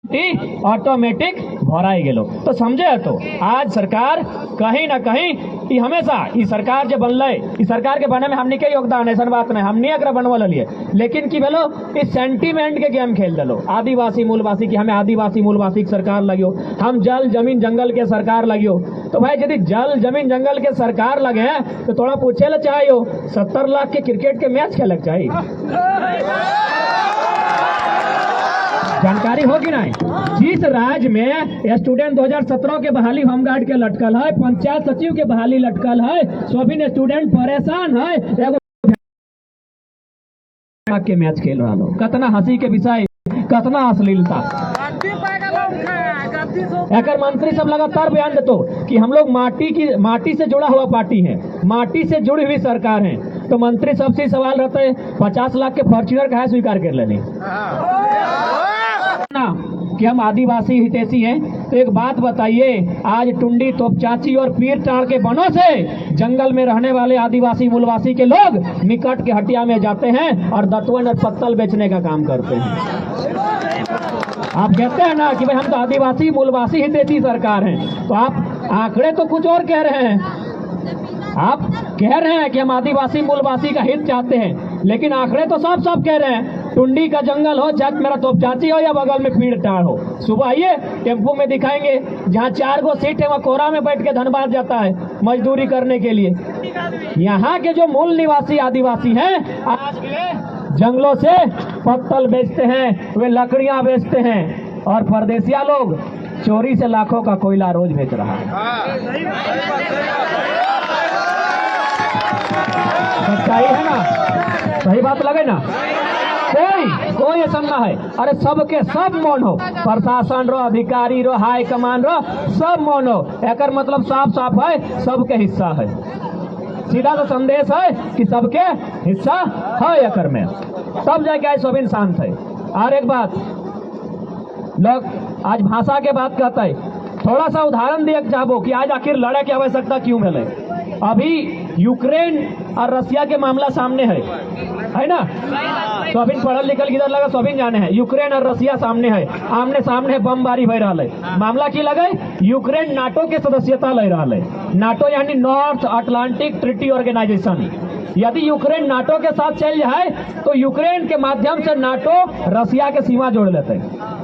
Automatic भराई गेलो। तो समझे तो आज सरकार कहीं ना कहीं ई हमेशा ई सरकार जो बनल ई सरकार के बने में हमनी के योगदान है, ऐसा बात नहीं, हमनी एकरा बनवा लिए, लेकिन की भेलो इस सेंटीमेंट के गेम खेल दिलो। आदिवासी मूलवासी की हमें आदिवासी मूलवासी की सरकार लगियो, हम जल जमीन जंगल के सरकार लगियो। तो भाई यदि जल जमीन जंगल के सरकार लगे तो थोड़ा पूछे ले चाहिए 70 लाख के क्रिकेट के मैच खेल चाहिए, जानकारी होगी नहीं। जिस राज्य में स्टूडेंट 2017 के बहाली होमगार्ड के लटकल है, पंचायत सचिव के बहाली लटकल है, सभी स्टूडेंट परेशान है, एगो के मैच खेल रहा लोग, कितना हंसी के विषय, कितना अश्लीलता। एक मंत्री सब लगातार बयान देते कि हम लोग माटी से जुड़ा हुआ पार्टी है, माटी से जुड़ी हुई सरकार है। तो मंत्री सबसे सवाल रहता है 50 लाख के फॉर्च्यूनर का स्वीकार कर लेने ना कि हम आदिवासी हितैषी हैं। तो एक बात बताइए, आज टुंडी तोपचाची और पीर टाड़ के बनों से जंगल में रहने वाले आदिवासी मूलवासी के लोग निकट के हटिया में जाते हैं और दतवन और पत्तल बेचने का काम करते हैं। आप कहते हैं ना कि भाई हम तो आदिवासी मूलवासी हितैषी सरकार हैं, तो आप आंकड़े तो कुछ और कह रहे हैं। आप कह रहे हैं कि हम आदिवासी मूलवासी का हित चाहते हैं, लेकिन आंकड़े तो साफ साफ कह रहे हैं टुंडी का जंगल हो, चाहे मेरा तोपचाची हो या बगल में पीड़ टाड़ हो, सुबह आइए टेम्पो में दिखाएंगे, जहाँ 4 गो सीट है वहाँ कोरा में बैठ के धनबाद जाता है मजदूरी करने के लिए। यहाँ के जो मूल निवासी आदिवासी हैं आज वे जंगलों से पत्तल बेचते हैं, वे लकड़ियां बेचते हैं, और परदेसिया लोग चोरी से लाखों का कोयला रोज बेच रहा है। सच्चाई है ना, सही बात लगे ना। कोई ऐसा ना है, अरे सबके सब मौन हो, प्रशासन रो, अधिकारी रो, हाई कमान रो, सब मौन हो। एक मतलब साफ साफ है सबके हिस्सा है, सीधा तो संदेश है कि सबके हिस्सा है एक में, तब जाके सब इंसान थे। और एक बात, लोग आज भाषा के बात कहते हैं, थोड़ा सा उदाहरण दिए चाहबो कि आज आखिर लड़े की आवश्यकता क्यों मिले। अभी यूक्रेन और रसिया के मामला सामने है ना, सोबिन पढ़ल लिखल किधर लगा सोबिन जाने हैं, यूक्रेन और रसिया सामने है, आमने सामने बमबारी हो रहा है। मामला की लगे, यूक्रेन नाटो के सदस्यता ले रहा है, नाटो यानी नॉर्थ अटलांटिक ट्रीटी ऑर्गेनाइजेशन। यदि यूक्रेन नाटो के साथ चल जाए तो यूक्रेन के माध्यम से नाटो रसिया के सीमा जोड़ लेते हैं,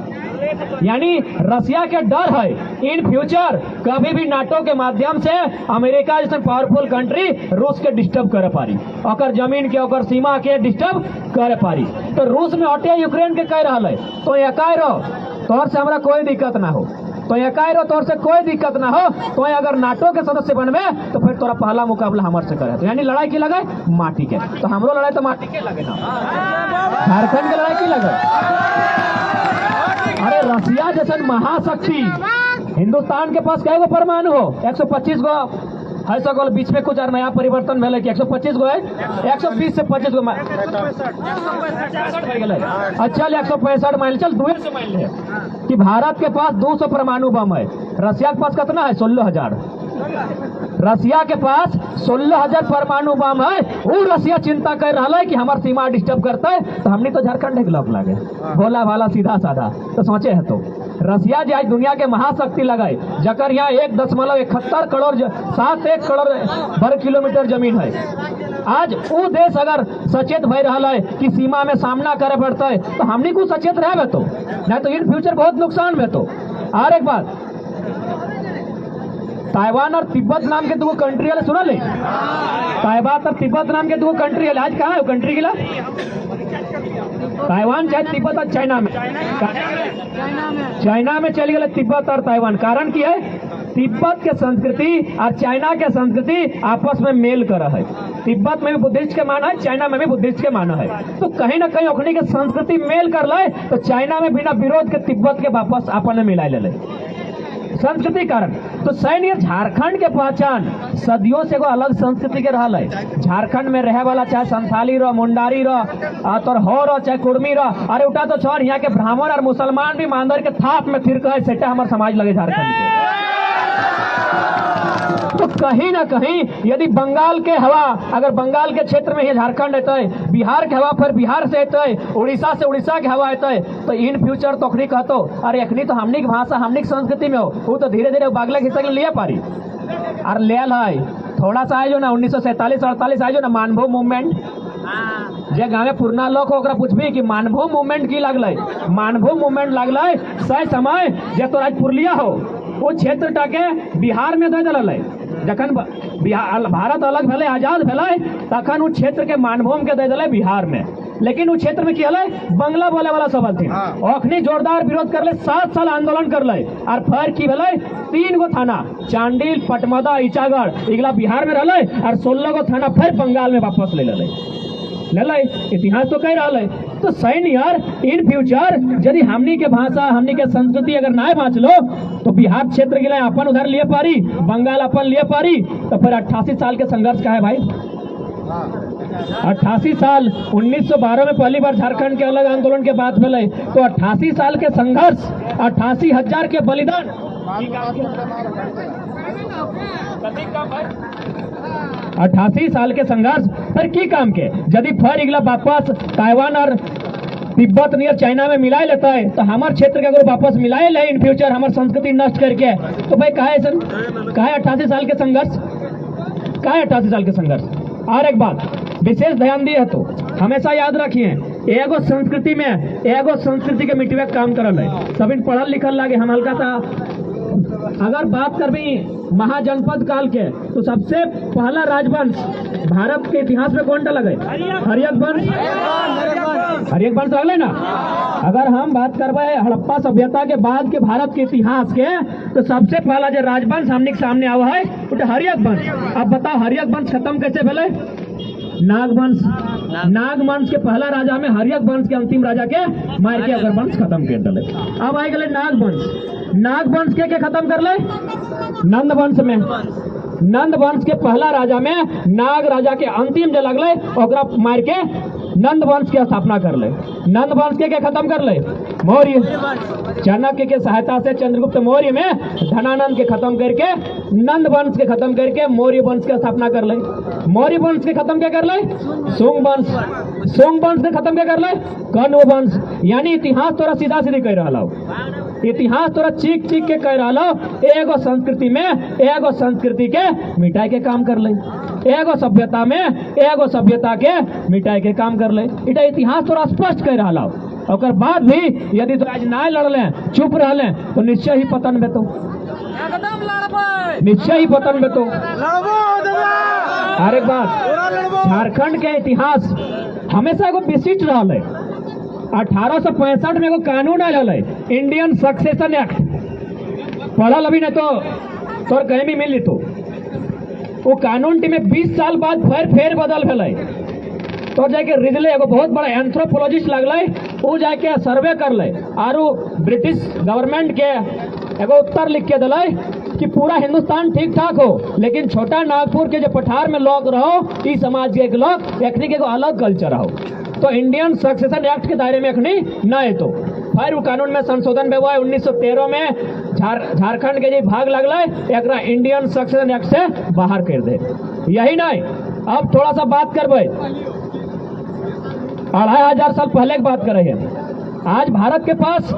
यानी रसिया के डर है इन फ्यूचर कभी भी नाटो के माध्यम से अमेरिका जैसे पावरफुल कंट्री रूस के डिस्टर्ब करे पारी, और जमीन के और सीमा के डिस्टर्ब करे पारी। तो रूस में हटे यूक्रेन के कह रहा है, तो एकाई रहो तोर से हमारा कोई दिक्कत ना हो, तो एकाई रहो तोर से कोई दिक्कत ना हो, तो अगर नाटो के सदस्य बनवे तो फिर तोरा पहला मुकाबला हमारे से करे। तो यानी लड़ाई की लगे माटी के, तो हमरो लड़ाई तो माटी के लगे ना, झारखंड के लड़ाई की लगे। अरे रसिया जैसे महाशक्ति, हिंदुस्तान के पास कई गो परमाणु हो, 125 गो है, सगोल बीच में कुछ और नया परिवर्तन मिले कि 125 गो है, 120 से 25 गो अच्छा 165 माइल चल 2 से माइल है कि भारत के पास 200 परमाणु बम है। रसिया के पास कितना है 16,000, रसिया के पास 16,000 परमाणु बम है। वो रसिया चिंता कर रहा है कि हमारी सीमा डिस्टर्ब करता है, तो हमने तो झारखंड के खिलाफ लगे, भोला भाला सीधा साधा। तो सोचे है तो रसिया जो आज दुनिया के महाशक्ति लगाए, जकर यहाँ 1.71 करोड़ 7 करोड़ वर्ग किलोमीटर जमीन है। आज वो देश अगर सचेत भय रहा है कि सीमा में सामना करे पड़ता है, तो हमने कुछ सचेत रहे तो नहीं तो इन फ्यूचर बहुत नुकसान में। तो और एक बात, ताइवान और तिब्बत नाम के 2 कंट्री वाले सुना ले, ताइवान और तिब्बत नाम के 2 कंट्री वाले आज कहाँ है वो कंट्री गिला, ताइवान चाहे तिब्बत और चाइना में चली गए तिब्बत और ताइवान। कारण की है, तिब्बत के संस्कृति और चाइना के संस्कृति आपस में मेल कर है, तिब्बत में भी बुद्धिस्ट के माना है, चाइना में भी बुद्धिस्ट के माना है। तो कहीं ना कहीं ओखनी के संस्कृति मेल कर ले, तो चाइना में बिना विरोध के तिब्बत के वापस अपन मिला ले संस्कृति कारण। तो सैन्य झारखंड के पहचान सदियों से को अलग संस्कृति के रहा है। झारखंड में रहे वाला चाहे संथाली रहो, मुंडारी रहो, तो हो रहो चाहे कुर्मी रहो, अरे उठा तो छोड़, यहाँ के ब्राह्मण और मुसलमान भी मांदर के थाप में फिर कहे सेटा हमारे समाज लगे झारखंड के। तो कहीं ना कहीं यदि बंगाल के हवा अगर बंगाल के क्षेत्र में ही झारखंड अतै, बिहार के हवा फिर बिहार से अतै, उड़ीसा से उड़ीसा के हवा अतै, तो इन फ्यूचर तो अखनी कहतो अरे अखनी तो हमनी के भाषा हमनी के संस्कृति में हो, वो तो धीरे धीरे बागला के हिस्सा के लिया पारी और लेल है। थोड़ा सा है जो ना 1947-48 है जो ना मानभूम मूवमेंट, जे गाँव में पुरना लोग हो पूछबी कि मानभूम मूवमेंट की लगल, मानभूम मूवमेंट लगल सही समय जे तो आज पुरलिया हो वो क्षेत्र टाके बिहार में दे दिल। जखन भारत अलग भेले आजाद भेले तखन वो क्षेत्र के मानभूम के दे दिले बिहार में, लेकिन उस क्षेत्र में की हल बंगला बोले वाला सब हथिन। अखनी जोरदार विरोध करले, 7 साल आंदोलन करले और फिर की भेले 3 गो थाना चांडिल, पटमदा, ईचागढ़ इगला बिहार में रहले और 16 गो थाना फिर बंगाल में वापस ले ले। इतिहास तो कह रहा है। तो सैन यार इन फ्यूचर यदि हमनी के भाषा हमनी के संस्कृति अगर ना बाँच लो तो बिहार क्षेत्र के लिए अपन उधर लिए पारी, बंगाल अपन लिए पारी, तो फिर 88 साल के संघर्ष का है भाई। 88 साल 1912 में पहली बार झारखंड के अलग आंदोलन के बाद मिले, तो 88 साल के संघर्ष, 88,000 के बलिदान, 88 साल के संघर्ष फिर की काम के यदि फिर इगला वापस ताइवान और तिब्बत नियर चाइना में मिला लेता है तो हमारे क्षेत्र के अगर वापस मिलाए ले इन फ्यूचर हमारे संस्कृति नष्ट करके, तो भाई कहा है 88 साल के संघर्ष, कहा है 88 साल के संघर्ष। और एक बात विशेष ध्यान दिए तो हमेशा याद रखिए, एगो संस्कृति के मिटवे काम करल है, सभी पढ़ल लिखल लागे। हम हल्का सा अगर बात करबी महाजनपद काल के तो सबसे पहला राजवंश भारत के इतिहास में कौन सा लगे? हरियक वंश, हरियक वंश लगे ना। अगर हम बात करबे हड़प्पा सभ्यता के बाद के भारत के इतिहास के तो सबसे पहला जो राजवंश हमने के सामने आवा है वो हरियक वंश। अब बताओ हरियक वंश खत्म कैसे भेले? नागवंश, नागवंश के पहला राजा में हरियक वंश के अंतिम राजा के मार के अगर वंश खत्म कर दिले। अब आ गए नागवंश, नागवंश के खत्म कर ले नंदवंश में, नंदवंश के पहला राजा में नाग राजा के अंतिम जो लगले ओकरा मार के नंदवंश की स्थापना कर ले। नंदवंश के खत्म कर ले मौर्य, चाणक्य के सहायता से चंद्रगुप्त मौर्य में धनानंद के खत्म करके नंद वंश के खत्म करके मौर्य वंश की स्थापना कर ले। मौर्य वंश के खत्म क्या कर ले? सुंग वंश, सुंग वंश के खत्म क्या कर ले? कण्व वंश। यानी इतिहास तोरा सीधा सीधी कह रहा हो, इतिहास तोरा चीख चीख के कह रहा हो, एगो संस्कृति में एगो संस्कृति के मिटाई के काम कर ले, एगो सभ्यता में एगो सभ्यता के मिटाई के काम कर ले। इटा इतिहास तोरा स्पष्ट कह रहा हो। और बाद भी यदि तो आज ना लड़ले चुप रहले तो निश्चय ही पतन बेतो, निश्चय ही पतन बेतो। हर एक बात झारखंड के इतिहास हमेशा एगो विशिष्ट रहा है। 1865 में एगो कानून आयल है, इंडियन सक्सेशन एक्ट, पढ़ल अभी नहीं तो तोर कहीं भी मिली तो वो कानून टी में 20 साल बाद फिर फेर बदल भेलै। तो जाके रिजले एगो बहुत बड़ा एंथ्रोपोलॉजिस्ट लगल, वो जाके सर्वे कर ले और ब्रिटिश गवर्नमेंट के एगो उत्तर लिख के दिले कि पूरा हिंदुस्तान ठीक ठाक हो, लेकिन छोटा नागपुर के जो पठार में लोग रहो ई समाज के लोग एखनी के एगो अलग कल्चर हो। तो इंडियन सक्सेशन एक्ट के दायरे में एखनी न है। तो फिर वो कानून में संशोधन हुआ है 1913 में, झारखंड के जो भाग लगल एकरा इंडियन सक्सेशन एक्ट से बाहर कर दे। यही नहीं, अब थोड़ा सा बात करबे 2500 साल पहले की बात करे हैं। आज भारत के पास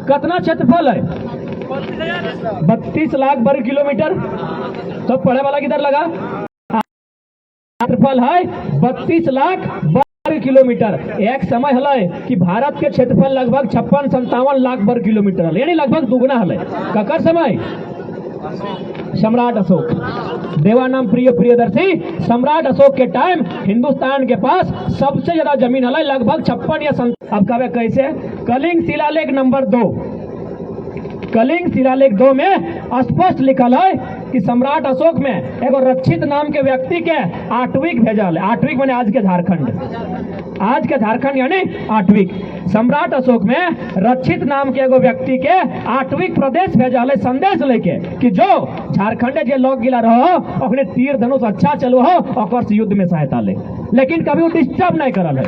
कितना क्षेत्रफल है? 32 लाख वर्ग किलोमीटर। तो पढ़े वाला किधर लगा? क्षेत्रफल है 32 लाख वर्ग किलोमीटर। एक समय हल कि भारत के क्षेत्रफल लगभग 56-57 लाख वर्ग किलोमीटर हल, यानी लगभग दुगुना हल। ककर समय? सम्राट अशोक, देवानाम प्रिय प्रियदर्शी सम्राट अशोक के टाइम हिंदुस्तान के पास सबसे ज्यादा जमीन हल, लगभग 56 या 57। अब कहे कैसे? कलिंग शिलालेख नंबर 2, कलिंग शिलालेख 2 में स्पष्ट लिखल है कि सम्राट अशोक में एगो रक्षित नाम के व्यक्ति के आठवीक भेजल। आठवीक माने आज के झारखंड, आज के झारखंड यानी आठवीक। सम्राट अशोक में रक्षित नाम के एगो व्यक्ति के आठवीक प्रदेश भेजल है संदेश लेके कि जो झारखंड जे लोग गिला रहो अपने तीर धनुष अच्छा चलो हो और युद्ध में सहायता ले, लेकिन कभी वो डिस्टर्ब नहीं करल है,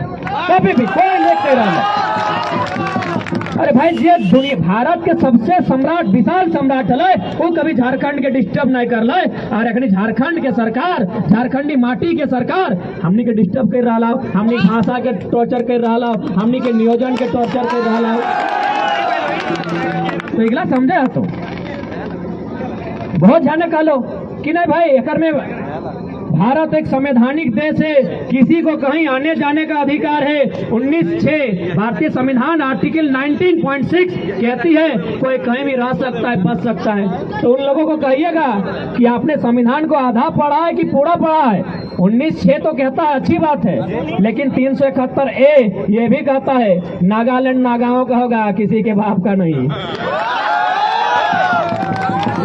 कभी भी कोई लेके रहा है। अरे भाई ये दुनिया भारत के सबसे सम्राट विशाल सम्राट चले वो कभी झारखंड के डिस्टर्ब नहीं कर ले। और अखनी झारखंड के सरकार, झारखंडी माटी के सरकार हमनी के डिस्टर्ब कर रहा, हमनी भाषा के टॉर्चर कर रहा, हमनी के नियोजन के टॉर्चर कर रहा। तो इगला समझे तो बहुत जाने का लो कि नहीं भाई। एक में भारत एक संवैधानिक देश है, किसी को कहीं आने जाने का अधिकार है। 19(6) भारतीय संविधान आर्टिकल 19.6 कहती है कोई कहीं भी रह सकता है, बच सकता है। तो उन लोगों को कहिएगा कि आपने संविधान को आधा पढ़ा है कि पूरा पढ़ा है। 19(6) तो कहता है अच्छी बात है, लेकिन 371A ये भी कहता है नागालैंड नागाओं का होगा, किसी के बाप का नहीं।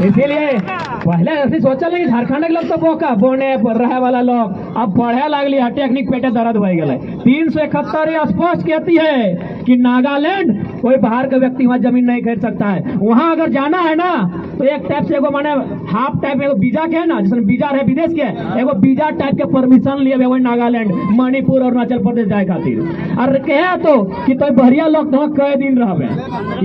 इसीलिए पहले ऐसी सोचा नहीं, झारखंड के लोग तो बोका बोने रहे वाला लोग अब पढ़े लगली, टेक्निक पेटे दर्द हो गए। 371 स्पष्ट कहती है कि नागालैंड कोई बाहर का व्यक्ति वहां जमीन नहीं खरीद सकता है। वहां अगर जाना है ना तो एक टाइप से एगो माने हाफ टाइप एगो वीजा के है ना, जिसमें वीजा है विदेश के, एगो वीजा टाइप के परमिशन लिए हुए नागालैंड, मणिपुर और अरुणाचल प्रदेश जाए खातिर। और कहे तो कि तो बढ़िया लोग तो कई दिन रहे,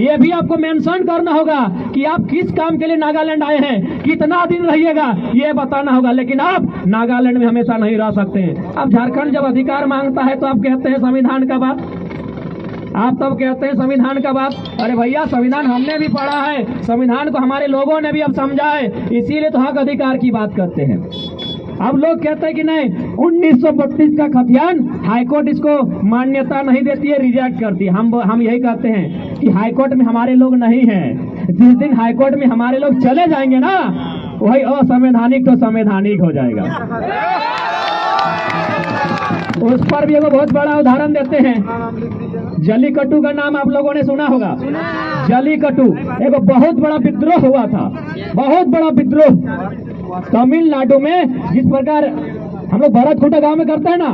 ये भी आपको मेंशन करना होगा कि आप किस काम के लिए नागालैंड आए हैं, कितना दिन रहिएगा ये बताना होगा। लेकिन आप नागालैंड में हमेशा नहीं रह सकते हैं। अब झारखंड जब अधिकार मांगता है तो आप कहते हैं संविधान का बात, आप तब कहते हैं संविधान का बात। अरे भैया संविधान हमने भी पढ़ा है, संविधान को हमारे लोगों ने भी अब समझा है, इसीलिए तो हक अधिकार की बात करते हैं। अब लोग कहते हैं कि नहीं 1932 का खतियान हाईकोर्ट इसको मान्यता नहीं देती है, रिजेक्ट करती है। हम यही कहते हैं कि हाईकोर्ट में हमारे लोग नहीं हैं। जिस दिन हाईकोर्ट में हमारे लोग चले जाएंगे ना वही असंवैधानिक तो संवैधानिक हो जाएगा। उस पर भी एगो बहुत बड़ा उदाहरण देते हैं। जल्लीकट्टू का नाम आप लोगों ने सुना होगा। जल्लीकट्टू एगो बहुत बड़ा विद्रोह हुआ था, बहुत बड़ा विद्रोह तमिलनाडु में। जिस प्रकार हम लोग भरत खूटा गांव में करते हैं ना,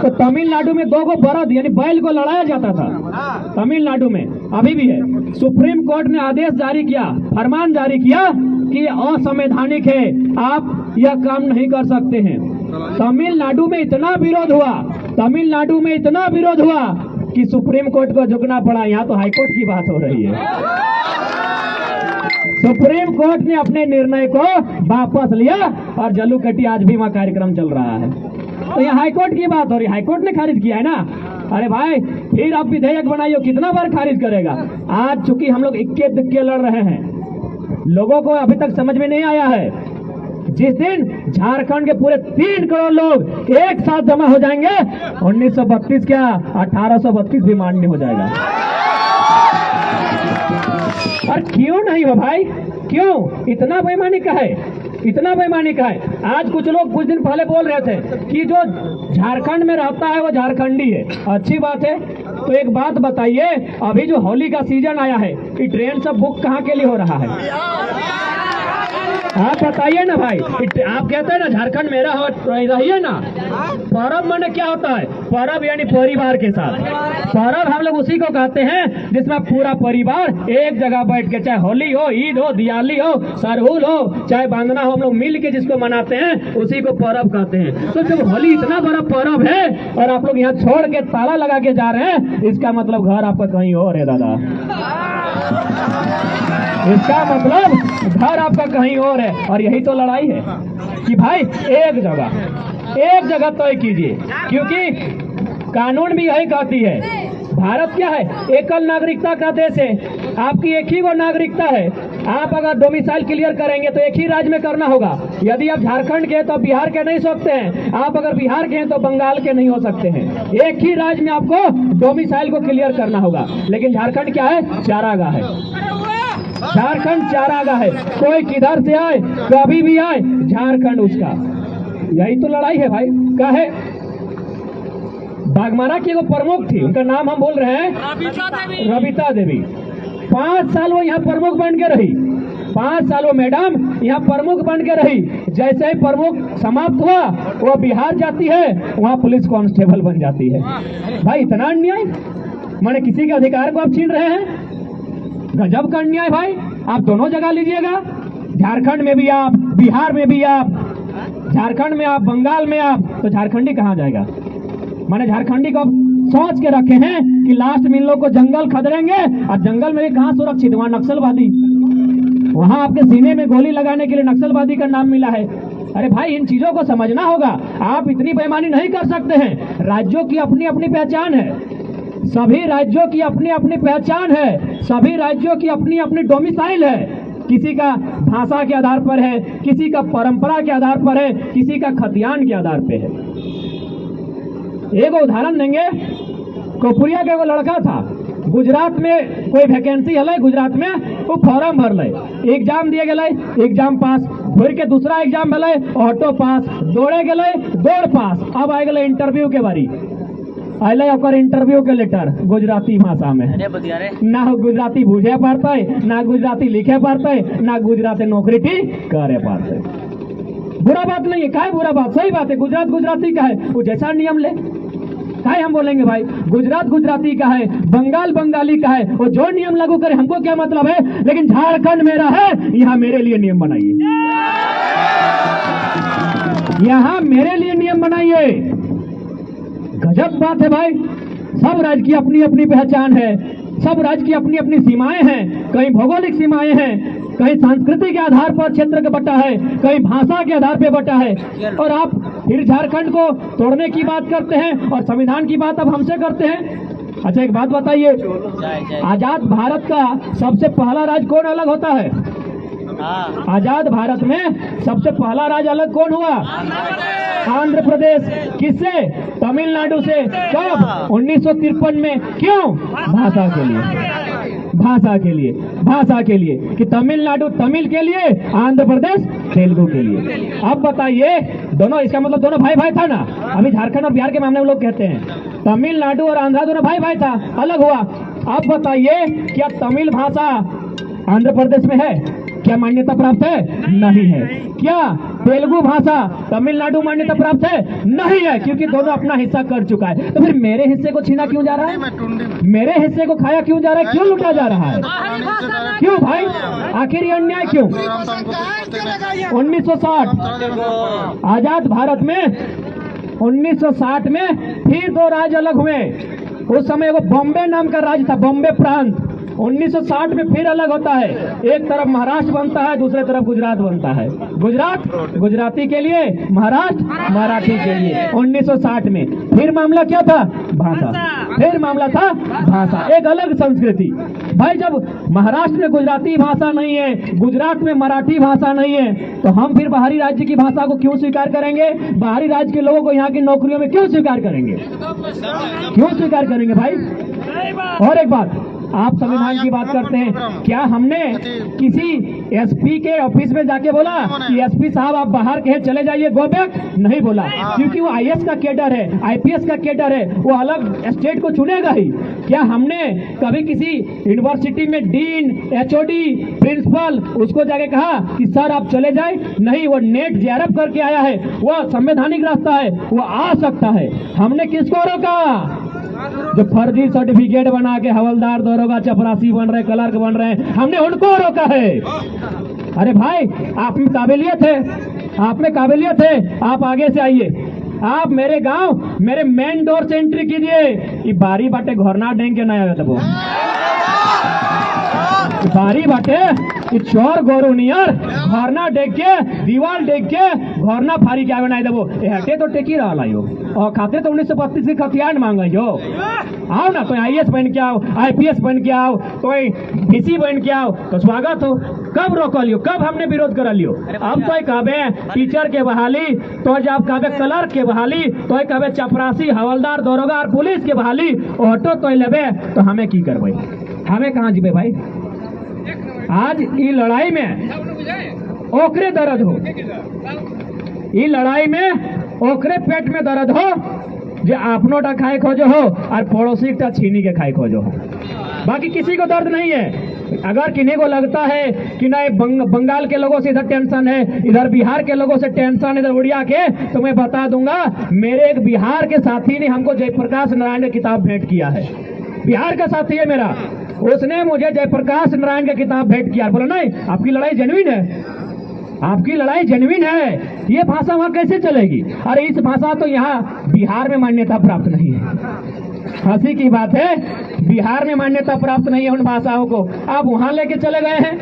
तो तमिलनाडु में 2 बरद यानी बैल को लड़ाया जाता था। तमिलनाडु में अभी भी है। सुप्रीम कोर्ट ने आदेश जारी किया, फरमान जारी किया कि असंवैधानिक है, आप यह काम नहीं कर सकते हैं। तमिलनाडु में इतना विरोध हुआ, तमिलनाडु में इतना विरोध हुआ कि सुप्रीम कोर्ट को झुकना पड़ा। यहाँ तो हाईकोर्ट की बात हो रही है। सुप्रीम कोर्ट ने अपने निर्णय को वापस लिया और जल्लीकट्टू आज भी वहाँ कार्यक्रम चल रहा है। तो यहाँ हाईकोर्ट की बात हो रही है, हाईकोर्ट ने खारिज किया है ना। अरे भाई फिर आप विधेयक बनाइए, कितना बार खारिज करेगा। आज चूंकि हम लोग इक्के दुक्के लड़ रहे हैं, लोगों को अभी तक समझ में नहीं आया है। जिस दिन झारखंड के पूरे 3 करोड़ लोग एक साथ जमा हो जाएंगे, 1932 क्या 1832 भी मान्य हो जाएगा। और क्यों नहीं हो भाई, क्यों इतना बेईमानी का है, इतना बेईमानी का है। आज कुछ लोग कुछ दिन पहले बोल रहे थे कि जो झारखंड में रहता है वो झारखंडी है। अच्छी बात है। तो एक बात बताइए, अभी जो होली का सीजन आया है, कि ट्रेन सब बुक कहाँ के लिए हो रहा है? आप बताइए ना भाई। आप कहते हैं ना झारखंड मेरा हो, रहिए ना। पर्व माने क्या होता है? पर्व यानी परिवार के साथ। पर्व हम लोग उसी को कहते हैं जिसमें पूरा परिवार एक जगह बैठ के, चाहे होली हो, ईद हो, दिवाली हो, सरहुल हो, चाहे बांधना हो, हम लोग मिल के जिसको मनाते हैं उसी को पर्व कहते हैं। तो जब होली इतना बड़ा पर्व है और आप लोग यहाँ छोड़ के ताला लगा के जा रहे हैं, इसका मतलब घर आपका कहीं और है दादा। इसका मतलब घर आपका कहीं और है। और यही तो लड़ाई है कि भाई एक जगह तय कीजिए, क्योंकि कानून भी यही कहती है। भारत क्या है? एकल नागरिकता का देश है। आपकी एक ही वो नागरिकता है। आप अगर डोमिसाइल क्लियर करेंगे तो एक ही राज्य में करना होगा। यदि आप झारखंड के हैं तो बिहार के नहीं सकते हैं, आप अगर बिहार के हैं तो बंगाल के नहीं हो सकते हैं। एक ही राज्य में आपको डोमिसाइल को क्लियर करना होगा। लेकिन झारखंड क्या है? चारागाह है। झारखंड चारागाह है। कोई किधर से आए, कभी भी आए, झारखंड उसका। यही तो लड़ाई है भाई। क्या है? बागमारा की वो प्रमुख थी, उनका नाम हम बोल रहे हैं रविता देवी। 5 साल वो यहाँ प्रमुख बन के रही। 5 साल वो मैडम यहाँ प्रमुख बन के रही। जैसे ही प्रमुख समाप्त हुआ वो बिहार जाती है, वहाँ पुलिस कांस्टेबल बन जाती है। भाई इतना अन्याय, माने किसी के अधिकार को आप छीन रहे हैं। गजब का अन्याय भाई। आप दोनों जगह लीजिएगा, झारखंड में भी आप, बिहार में भी आप, झारखंड में आप, बंगाल में आप, तो झारखंडी कहाँ जाएगा? माने झारखंडी को सोच के रखे हैं कि लास्ट में इन लोग को जंगल खदेड़ेंगे, और जंगल में भी कहाँ सुरक्षित, वहां नक्सलवादी, वहां आपके सीने में गोली लगाने के लिए नक्सलवादी का नाम मिला है। अरे भाई, इन चीजों को समझना होगा। आप इतनी बेईमानी नहीं कर सकते हैं। राज्यों की अपनी अपनी पहचान है, सभी राज्यों की अपनी अपनी पहचान है, सभी राज्यों की अपनी अपनी डोमिसाइल है। किसी का भाषा के आधार पर है, किसी का परंपरा के आधार पर है, किसी का खतियान के आधार पर है। एक उदाहरण देंगे, कोपुरिया का एगो लड़का था, गुजरात में कोई वैकेंसी हल, गुजरात में वो फॉर्म भरल, एग्जाम दिए गए, एग्जाम पास, फिर के दूसरा एग्जाम भले, ऑटो पास, दौड़े गए, दौड़ पास। अब आ गए इंटरव्यू के बारी, अल ओकर इंटरव्यू के लेटर गुजराती भाषा में, ना गुजराती बुझे पाते, ना गुजराती लिखे पाते, ना गुजराती नौकरी करे पाते। बुरा बात नहीं है, क्या बुरा बात, सही बात है, गुजरात गुजराती का है, वो जैसा नियम ले, क्या हम बोलेंगे भाई, गुजरात गुजराती का है, बंगाल बंगाली का है, वो जो नियम लागू करे हमको क्या मतलब है, लेकिन झारखंड मेरा है, यहाँ मेरे लिए नियम बनाइए, यहाँ मेरे लिए नियम बनाइए। गजब बात है भाई। सब राज्य की अपनी अपनी पहचान है, सब राज्य की अपनी अपनी सीमाएं हैं, कहीं भौगोलिक सीमाएं हैं, कहीं संस्कृति के आधार पर क्षेत्र का बटा है, कहीं भाषा के आधार पर बटा है, और आप फिर झारखंड को तोड़ने की बात करते हैं और संविधान की बात अब हमसे करते हैं। अच्छा, एक बात बताइए, आजाद भारत का सबसे पहला राज्य कौन अलग होता है? आजाद भारत में सबसे पहला राज्य अलग कौन हुआ? आंध्र प्रदेश। किससे? तमिलनाडु से। कब? 1953 में। क्यों? भाषा के लिए, भाषा के लिए, भाषा के लिए, कि तमिलनाडु तमिल के लिए, आंध्र प्रदेश तेलुगु के लिए। अब बताइए, दोनों, इसका मतलब दोनों भाई भाई था ना। अभी झारखंड और बिहार के मामले में लोग कहते हैं तमिलनाडु और आंध्रा दोनों भाई भाई था, अलग हुआ। अब बताइए, क्या तमिल भाषा आंध्र प्रदेश में है? क्या मान्यता प्राप्त है? नहीं है। क्या तेलुगु भाषा तमिलनाडु मान्यता प्राप्त है? नहीं है, क्योंकि दोनों अपना हिस्सा कर चुका है। तो फिर मेरे हिस्से को छीना क्यों जा रहा है? मेरे हिस्से को खाया क्यों जा रहा है? क्यों लुटा जा रहा है? क्यों भाई? आखिर ये अन्याय क्यों? 1960 आजाद भारत में 1960 में फिर दो राज्य अलग हुए। उस समय वो बॉम्बे नाम का राज्य था, बॉम्बे प्रांत। 1960 में फिर अलग होता है, एक तरफ महाराष्ट्र बनता है, दूसरे तरफ गुजरात बनता है। गुजरात गुजराती के लिए, महाराष्ट्र मराठी के लिए। 1960 में फिर मामला क्या था? भाषा। फिर मामला था भाषा, एक अलग संस्कृति। भाई, जब महाराष्ट्र में गुजराती भाषा नहीं है, गुजरात में मराठी भाषा नहीं है, तो हम फिर बाहरी राज्य की भाषा को क्यों स्वीकार करेंगे? बाहरी राज्य के लोगों को यहाँ की नौकरियों में क्यों स्वीकार करेंगे? क्यों स्वीकार करेंगे भाई? और एक बात, आप संविधान की बात करते हैं, क्या हमने किसी एसपी के ऑफिस में जाके बोला कि एसपी साहब आप बाहर कहे चले जाइए, गो बैक? नहीं बोला, क्योंकि वो आईएएस का कैडर है, आईपीएस का कैडर है, वो अलग स्टेट को चुनेगा ही। क्या हमने कभी किसी यूनिवर्सिटी में डीन, एचओडी, प्रिंसिपल उसको जाके कहा कि सर आप चले जाए? नहीं, वो नेट जेआरएफ करके आया है, वो संवैधानिक रास्ता है, वो आ सकता है। हमने किसको रोका? जो फर्जी सर्टिफिकेट बना के हवलदार, दरोगा, चपरासी बन रहे, क्लर्क बन रहे हैं, हमने उनको रोका है। अरे भाई, आप में काबिलियत है, आप में काबिलियत है, आप आगे से आइए। आप मेरे गांव, मेरे मेन डोर से एंट्री कीजिए। ये बारी बाटे घोरना डेंग के नया तब बारी बाटे कि चोर गोरू नियर घरना डेक के, दीवार डेक के, घरना फारी क्या बनाए देवो, हटे तो टेकी रहा यो, और खाते तो 1932 के खतियान मांगे जो। आओ ना, तो आईएएस बन के आओ, आईपीएस बन के आओ, तो डीसी बन के आओ, तो स्वागत हो। कब रोक लियो? कब हमने विरोध कर लियो? अब तो कहबे टीचर के बहाली, तो जब कहबे क्लर्क के बहाली, तो कहबे चपरासी, हवलदार, दरोगा और पुलिस के बहाली, ऑटो तो लेबे, तो हमें की करबे? हमें कहाँ जीबे भाई? आज ये लड़ाई में ओकरे दर्द हो, ये लड़ाई में ओकरे पेट में दर्द हो जो आपनो टा खाए खोजो हो और पड़ोसी का छीनी के खाए खोजो हो, बाकी किसी को दर्द नहीं है। अगर किन्हीं को लगता है कि नहीं बंगाल के लोगों से इधर टेंशन है, इधर बिहार के लोगों से टेंशन है, इधर उड़िया के, तो मैं बता दूंगा, मेरे एक बिहार के साथी ने हमको जयप्रकाश नारायण की किताब भेंट किया है। बिहार का साथी है मेरा, उसने मुझे जयप्रकाश नारायण की किताब भेंट किया। बोला नहीं, आपकी लड़ाई जेन्युइन है, आपकी लड़ाई जेन्युइन है, ये भाषा वहां कैसे चलेगी? अरे इस भाषा तो यहाँ बिहार में मान्यता प्राप्त नहीं है, हंसी की बात है, बिहार में मान्यता प्राप्त नहीं है उन भाषाओं को, आप वहां लेके चले गए हैं,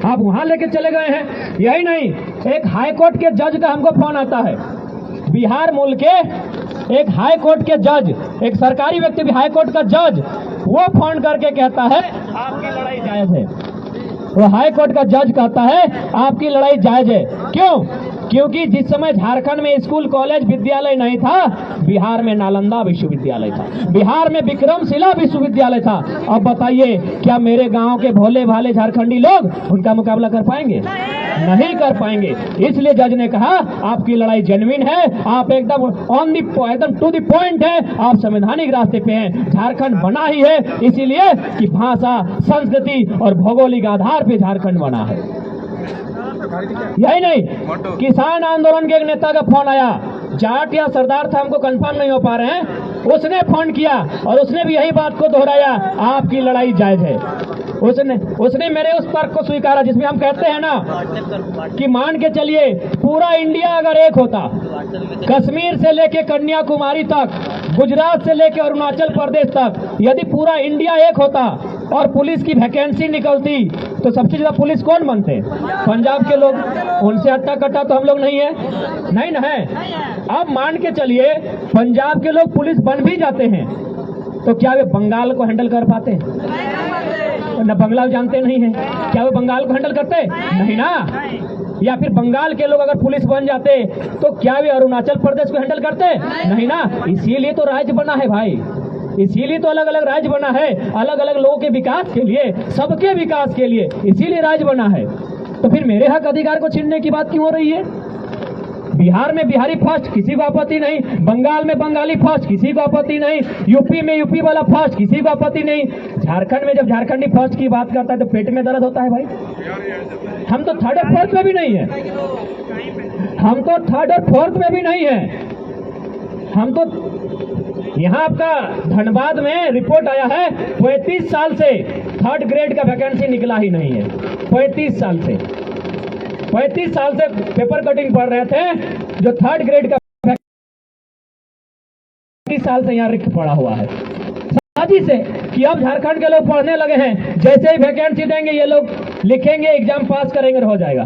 आप वहां लेके चले गए हैं। यही नहीं, एक हाई कोर्ट के जज का हमको फोन आता है, बिहार मूल के एक हाई कोर्ट के जज, एक सरकारी व्यक्ति भी हाई कोर्ट का जज, वो फोन करके कहता है आपकी लड़ाई जायज है। वो हाई कोर्ट का जज कहता है आपकी लड़ाई जायज है। क्यों? क्योंकि जिस समय झारखंड में स्कूल कॉलेज विद्यालय नहीं था, बिहार में नालंदा विश्वविद्यालय था, बिहार में विक्रमशिला विश्वविद्यालय था। अब बताइए, क्या मेरे गांव के भोले भाले झारखंडी लोग उनका मुकाबला कर पाएंगे? नहीं कर पाएंगे। इसलिए जज ने कहा आपकी लड़ाई जेन्युइन है, आप एकदम एकदम टू द पॉइंट है, आप संवैधानिक रास्ते पे हैं। झारखंड बना ही है इसीलिए कि भाषा, संस्कृति और भौगोलिक आधार पे झारखंड बना है। यही नहीं, किसान आंदोलन के एक नेता का फोन आया, जाट या सरदार था, हमको कंफर्म नहीं हो पा रहे हैं, उसने फोन किया और उसने भी यही बात को दोहराया, आपकी लड़ाई जायज है। उसने मेरे उस तर्क को स्वीकारा जिसमें हम कहते हैं ना कि मान के चलिए पूरा इंडिया अगर एक होता, कश्मीर से लेके कन्याकुमारी तक, गुजरात से लेके अरुणाचल प्रदेश तक, यदि पूरा इंडिया एक होता और पुलिस की वैकेंसी निकलती तो सबसे ज्यादा पुलिस कौन बनते? पंजाब के लोग। उनसे अट्टा कट्टा तो हम लोग नहीं है, नहीं ना है। अब मान के चलिए पंजाब के लोग पुलिस बन भी जाते हैं तो क्या वे बंगाल को हैंडल कर पाते? न बंगाल जानते नहीं है, क्या वे बंगाल को हैंडल करते? नहीं ना। या फिर बंगाल के लोग अगर पुलिस बन जाते तो क्या वे अरुणाचल प्रदेश को हैंडल करते? नहीं ना। इसीलिए तो राज्य बना है भाई, इसीलिए तो अलग अलग राज्य बना है, अलग अलग लोगों के विकास के लिए, सबके विकास के लिए, इसीलिए राज्य बना है। तो फिर मेरे हक अधिकार को छीनने की बात क्यों हो रही है? बिहार में बिहारी फर्स्ट, किसी को आपत्ति नहीं। बंगाल में बंगाली फर्स्ट, किसी को आपत्ति नहीं। यूपी में यूपी वाला फर्स्ट, किसी को आपत्ति नहीं। झारखंड में जब झारखंडी फर्स्ट की बात करता है तो पेट में दर्द होता है भाई। हम तो थर्ड और फोर्थ में भी नहीं है, हम तो थर्ड और फोर्थ में भी नहीं है। हम तो यहाँ आपका धनबाद में रिपोर्ट आया है 35 साल से थर्ड ग्रेड का वैकेंसी निकला ही नहीं है। 35 साल से पेपर कटिंग पढ़ रहे थे, जो थर्ड ग्रेड का 35 साल से यहाँ रिक्त पड़ा हुआ है। साजी से कि अब झारखंड के लोग पढ़ने लगे हैं, जैसे ही वैकेंसी देंगे ये लोग लिखेंगे, एग्जाम पास करेंगे, हो जाएगा।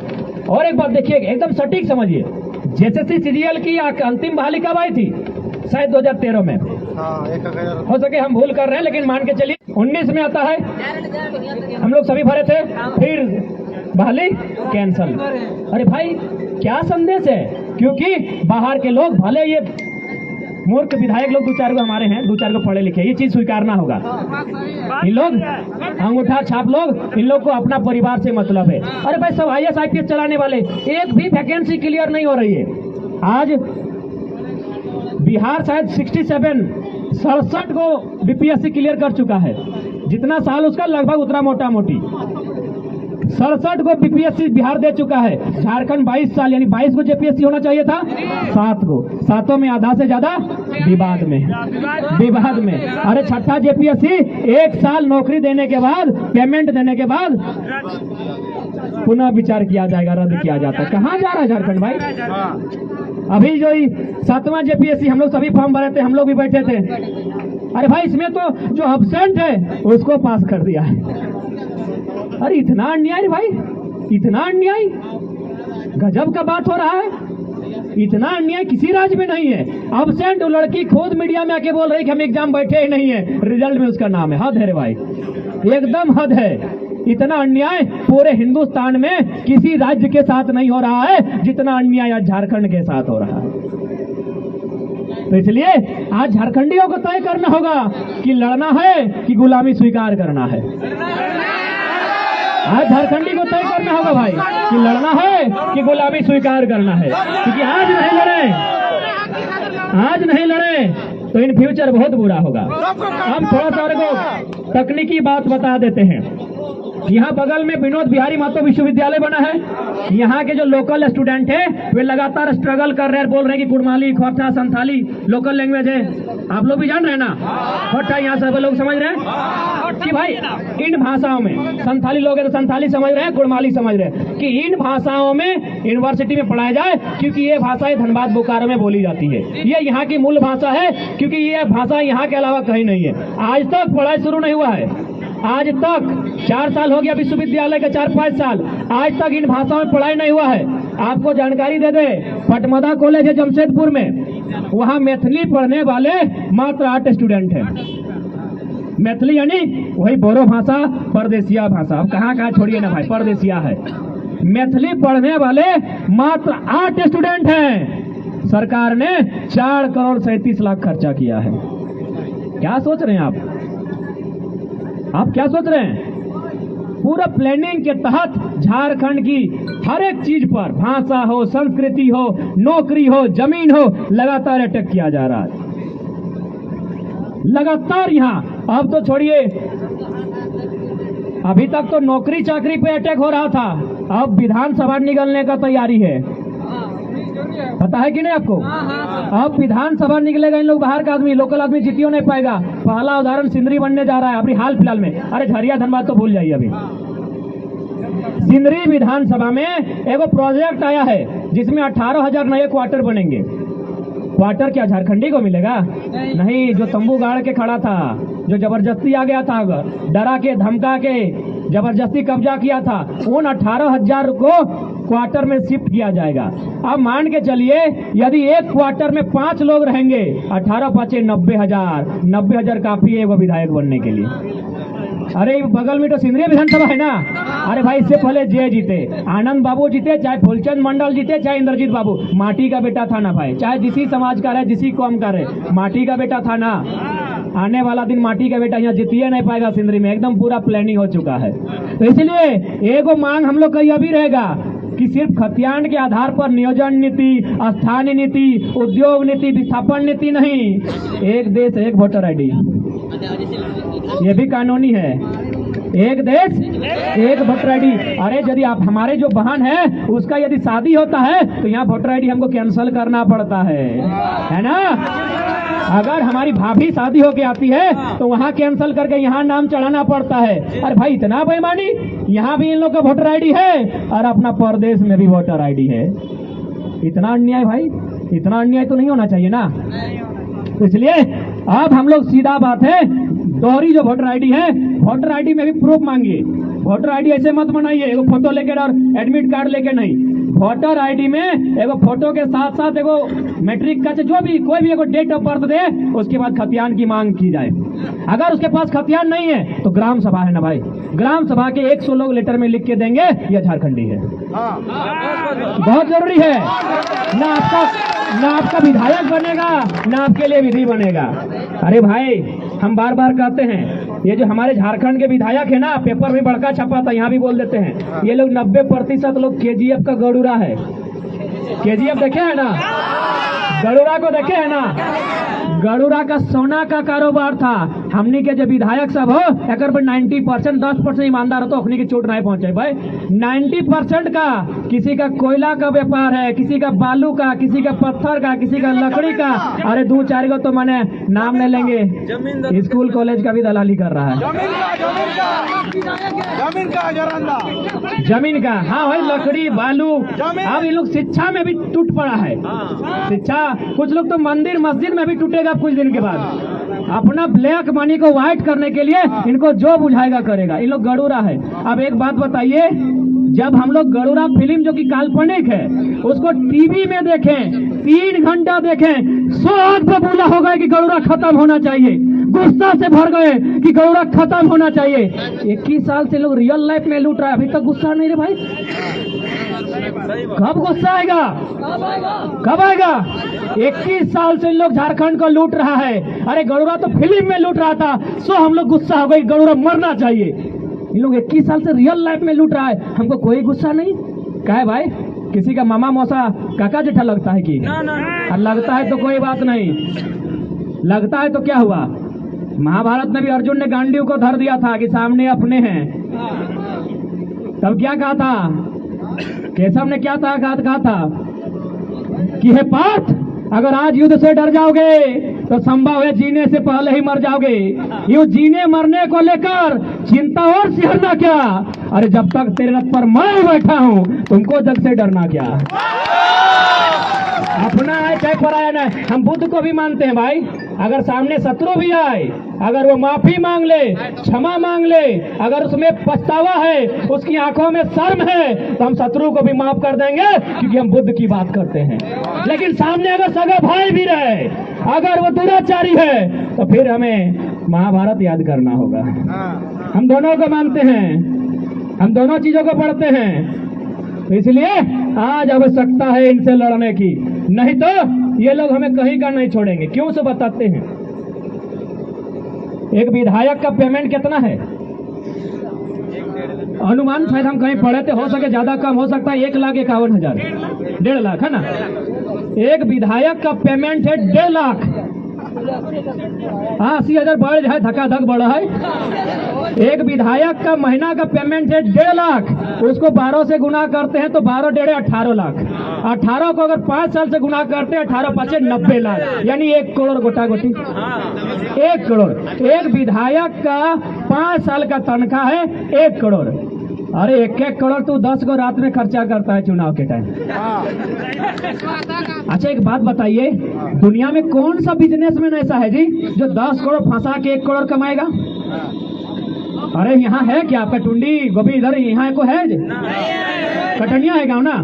और एक बात देखिए, एकदम सटीक समझिए, जेएसएससी सीजीएल की अंतिम बहाली कब आई थी? शायद 2013 में। हो सके हम भूल कर रहे हैं, लेकिन मान के चलिए 19 में आता है। हम लोग सभी भरे थे, फिर बहाली कैंसल। अरे भाई क्या संदेश है? क्योंकि बाहर के लोग, भले ये मूर्ख विधायक लोग 2-4 को हमारे हैं, 2-4 को पढ़े लिखे, ये चीज स्वीकारना होगा। इन लोग अंगूठा छाप लोग, इन लोग को अपना परिवार से मतलब है। अरे भाई सब IAS IPS चलाने वाले, एक भी वैकेंसी क्लियर नहीं हो रही है। आज बिहार शायद 67 को बीपीएससी क्लियर कर चुका है। जितना साल उसका लगभग उतना मोटा मोटी 67 को बीपीएससी बिहार दे चुका है। झारखंड 22 साल, यानी 22 को जेपीएससी होना चाहिए था, 7 को, 7 में आधा से ज्यादा विवाद में। अरे छठा जेपीएससी 1 साल नौकरी देने के बाद, पेमेंट देने के बाद पुनः विचार किया जाएगा, रद्द किया जाता है। कहाँ जा रहा है झारखंड भाई? अभी जो 7वां जेपीएससी हम लोग सभी फॉर्म भरे थे, हम लोग भी बैठे थे। अरे भाई इसमें तो जो एब्सेंट है उसको पास कर दिया है। अरे इतना अन्याय भाई, इतना अन्याय, गजब का बात हो रहा है। इतना अन्याय किसी राज्य में नहीं है। एब्सेंट लड़की खुद मीडिया में आके बोल रही कि हम एग्जाम बैठे ही नहीं है, रिजल्ट में उसका नाम है। हद है रे भाई, एकदम हद है। इतना अन्याय पूरे हिंदुस्तान में किसी राज्य के साथ नहीं हो रहा है जितना अन्याय आज झारखंड के साथ हो रहा है। तो इसलिए आज झारखंडियों को तय करना होगा कि लड़ना है कि गुलामी स्वीकार करना है। आज झारखंडी को तय करना होगा भाई कि लड़ना है कि गुलामी स्वीकार करना है। क्योंकि आज नहीं लड़े तो इन फ्यूचर बहुत बुरा होगा। हम थोड़ा सा को तकनीकी बात बता देते हैं। यहाँ बगल में विनोद बिहारी महतो विश्वविद्यालय बना है। यहाँ के जो लोकल स्टूडेंट है वे लगातार स्ट्रगल कर रहे हैं, बोल रहे हैं कि कुड़माली, खोरठा, संथाली लोकल लैंग्वेज है। आप लोग भी जान रहे हैं ना, खोरठा यहाँ सब लोग समझ रहे हैं कि भाई इन भाषाओं में, संथाली लोग हैं तो संथाली समझ रहे हैं, कुड़माली समझ रहे हैं कि इन भाषाओं में यूनिवर्सिटी में पढ़ाया जाए, क्योंकि ये भाषाएं धनबाद बोकारो में बोली जाती है। ये यहाँ की मूल भाषा है, क्योंकि ये भाषा यहाँ के अलावा कहीं नहीं है। आज तक पढ़ाई शुरू नहीं हुआ है, आज तक 4 साल हो गया विश्वविद्यालय के, 4-5 साल, आज तक इन भाषाओं में पढ़ाई नहीं हुआ है। आपको जानकारी दे दे, पटमदा कॉलेज है जमशेदपुर में, वहाँ मैथिली पढ़ने वाले मात्र 8 स्टूडेंट हैं। मैथिली यानी वही बोरो भाषा, परदेसिया भाषा, अब कहाँ छोड़िए ना भाई, परदेसिया है। मैथिली पढ़ने वाले मात्र 8 स्टूडेंट हैं। सरकार ने 4 करोड़ 37 लाख खर्चा किया है। क्या सोच रहे हैं आप क्या सोच रहे हैं? पूरा प्लानिंग के तहत झारखंड की हर एक चीज पर, भाषा हो, संस्कृति हो, नौकरी हो, जमीन हो, लगातार अटैक किया जा रहा है लगातार। यहाँ अब तो छोड़िए, अभी तक तो नौकरी चाकरी पे अटैक हो रहा था, अब विधानसभा निकलने का तैयारी है। पता है कि नहीं आपको? अब विधानसभा निकलेगा, इन लोग बाहर का आदमी, लोकल आदमी जीतियो नहीं पाएगा। पहला उदाहरण सिंदरी बनने जा रहा है अभी हाल फिलहाल में। अरे झरिया धनबाद तो भूल जाइए, अभी सिंदरी विधानसभा में एगो प्रोजेक्ट आया है जिसमें 18,000 नए क्वार्टर बनेंगे। क्वार्टर क्या झारखंडी को मिलेगा? नहीं, जो तंबू गाड़ के खड़ा था, जो जबरदस्ती आ गया था, डरा के धमका के जबरदस्ती कब्जा किया था, उन 18,000 को क्वार्टर में शिफ्ट किया जाएगा। अब मान के चलिए, यदि एक क्वार्टर में 5 लोग रहेंगे, 18×5 = 90,000। 90,000 काफी है वो विधायक बनने के लिए। अरे बगल में तो सिंदरी विधानसभा है ना। अरे भाई, इससे पहले जे जीते, आनंद बाबू जीते, चाहे फूलचंद मंडल जीते, चाहे इंद्रजीत बाबू, माटी का बेटा था ना भाई, चाहे जिसी समाज का रहे, जिसी कौम का रहे, माटी का बेटा था ना। आने वाला दिन माटी का बेटा यहाँ जीतिए नहीं पाएगा सिंदरी में, एकदम पूरा प्लानिंग हो चुका है। तो इसलिए एगो मांग हम लोग का यह भी रहेगा कि सिर्फ खतियान के आधार पर नियोजन नीति, स्थानीय नीति, उद्योग नीति, विस्थापन नीति नहीं, एक देश एक वोटर आईडी, ये भी कानूनी है। एक देश एक वोटर आईडी। अरे यदि आप, हमारे जो बहन है उसका यदि शादी होता है तो यहाँ वोटर आईडी हमको कैंसिल करना पड़ता है ना। अगर हमारी भाभी शादी होके आती है तो वहाँ कैंसिल करके यहाँ नाम चढ़ाना पड़ता है। अरे भाई, इतना बेईमानी, यहाँ भी इन लोग का वोटर आईडी है और अपना प्रदेश में भी वोटर आईडी है। इतना अन्याय भाई, इतना अन्याय तो नहीं होना चाहिए ना। इसलिए अब हम लोग, सीधा बात है, दोहरी जो वोटर आईडी है, वोटर आईडी में भी प्रूफ मांगिए। वोटर आईडी ऐसे मत बनाइए एगो फोटो लेकर और एडमिट कार्ड लेके नहीं। वोटर आईडी में एगो फोटो के साथ साथ एगो मैट्रिक का जो भी कोई भी एगो डेट ऑफ बर्थ दे, उसके बाद खतियान की मांग की जाए। अगर उसके पास खतियान नहीं है तो ग्राम सभा है ना भाई, ग्राम सभा के 100 लोग लेटर में लिख के देंगे यह झारखंडी है। बहुत जरूरी है। ना आपका विधायक बनेगा, ना आपके लिए विधि बनेगा। अरे भाई, हम बार बार कहते हैं, ये जो हमारे झारखंड के विधायक है ना, पेपर में बड़का छपा था, यहाँ भी बोल देते हैं, ये लोग 90% लोग KGF का गड़ूरा है। KGF देखे है ना, गड़ूरा को देखे है ना। गड़ूरा का सोना का कारोबार था। हमनी के जो विधायक सब हो, अगर 90% 10% ईमानदार हो तो अपनी की चोट नहीं पहुंचे भाई। 90% का, किसी का कोयला का व्यापार है, किसी का बालू का, किसी का पत्थर का, किसी का लकड़ी का। अरे 2-4 को तो मैंने नाम नहीं लेंगे, स्कूल कॉलेज का भी दलाली कर रहा है। जमीन का, हाँ भाई, लकड़ी बालू। अब ये लोग शिक्षा में भी टूट पड़ा है। शिक्षा, कुछ लोग तो मंदिर मस्जिद में भी टूटेगा कुछ दिन के बाद। अपना ब्लैक मनी को व्हाइट करने के लिए इनको जो बुझाएगा करेगा। इन लोग गड़ूरा है। अब एक बात बताइए, जब हम लोग गड़ूरा फिल्म जो कि काल्पनिक है उसको टीवी में देखें, 3 घंटा देखें, 100 आग बबूला हो गए कि गड़ूरा खत्म होना चाहिए, गुस्सा से भर गए कि गड़ूरा खत्म होना चाहिए। 21 साल से लोग रियल लाइफ में लूट रहा है, अभी तक गुस्सा नहीं रे भाई। कब गुस्सा आएगा? कब आएगा? 21 साल से लोग झारखंड को लूट रहा है। अरे गड़ूरा तो फिल्म में लूट रहा था, सो हम लोग गुस्सा हो गए, गड़ूरा मरना चाहिए। इन लोग 21 साल से रियल लाइफ में लूट रहा है, हमको कोई गुस्सा नहीं। क्या है भाई, किसी का मामा मौसा काका जेठा लगता है कि? और लगता है तो कोई बात नहीं, लगता है तो क्या हुआ? महाभारत में भी अर्जुन ने गांडीव को धर दिया था कि सामने अपने हैं। तब क्या कहा था केशव ने? क्या था कहा था कि हे पार्थ, अगर आज युद्ध से डर जाओगे तो संभव है जीने से पहले ही मर जाओगे। यूं जीने मरने को लेकर चिंता और सिहरना क्या? अरे जब तक तेरे रथ पर मैं बैठा हूं तुमको जग से डरना क्या? अपना है चाहे पराया ना, हम बुद्ध को भी मानते हैं भाई। अगर सामने शत्रु भी आए, अगर वो माफी मांग ले, क्षमा मांग ले, अगर उसमें पछतावा है, उसकी आंखों में शर्म है, तो हम शत्रु को भी माफ कर देंगे, क्योंकि हम बुद्ध की बात करते हैं। लेकिन सामने अगर सगा भाई भी रहे, अगर वो दुराचारी है, तो फिर हमें महाभारत याद करना होगा। हम दोनों को मानते हैं, हम दोनों चीजों को पढ़ते हैं, तो इसलिए आज आवश्यकता है इनसे लड़ने की, नहीं तो ये लोग हमें कहीं का नहीं छोड़ेंगे। क्यों से बताते हैं। एक विधायक का पेमेंट कितना है? अनुमान शायद हम कहीं पढ़े थे, हो सके ज्यादा कम हो सकता है, 1,51,000, 1.5 लाख है ना। एक विधायक का पेमेंट है 1.5 लाख। 80,000 बढ़ जाए, धक्का-धक बढ़ा है। एक विधायक का महीना का पेमेंट है 1.5 लाख। उसको 12 से गुना करते हैं तो 12 डेढ़े 18 लाख। 18 को अगर 5 साल से गुना करते हैं, 18 पाँचे 90 लाख, यानी 1 करोड़ गोटा गोटी। 1 करोड़। एक विधायक का 5 साल का तनख्वाह है 1 करोड़। अरे 1-1 करोड़ तू 10 को रात में खर्चा करता है चुनाव के टाइम। अच्छा एक बात बताइए, दुनिया में कौन सा बिजनेसमैन ऐसा है जी जो 10 करोड़ फंसा के 1 करोड़ कमाएगा? अरे यहाँ है क्या? कटुंडी गोभी इधर यहाँ को है? कटनिया है गाँव ना?